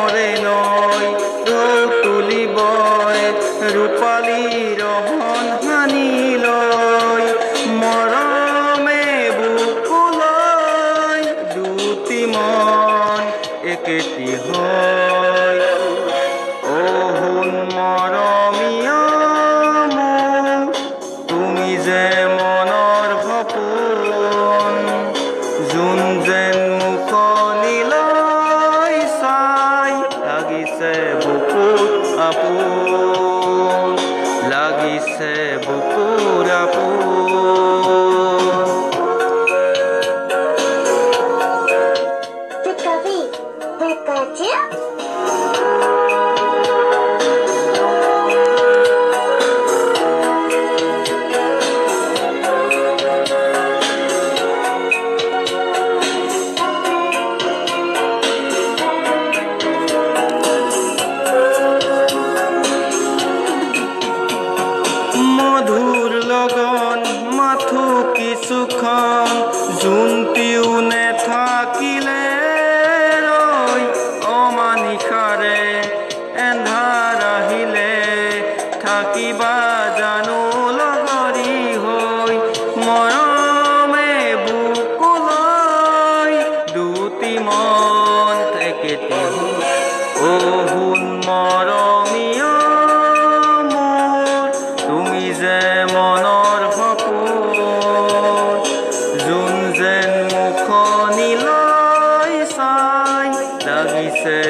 মৰে নৈ ঢৌ তুলিবই ৰূপালী ৰহন সানি লৈ মৰমে বুকুলৈ দুটি মন একেটি হয় অ সোণ মৰমীয়া মোৰ তুমি যে মনৰ সপোন যোন যেন মুখনিলৈ চাই লাগিছে বুকুত আপোন লাগিছে বুকুৰ আপোন Цікаві викачі. মধুৰ লগন মাথো কিছুখন জোনটিও নেথাকিলে ৰৈ অমানিশাৰে এন্ধাৰ আহিলে থাকিবা জানো লগৰী হৈ মৰমে বুকুলৈ দুটি মন একেটি অ সোণ মৰমীয়া মোৰ তুমি যে মনৰ সপোন যোন যেন মুখনিলৈ চাই লাগিছে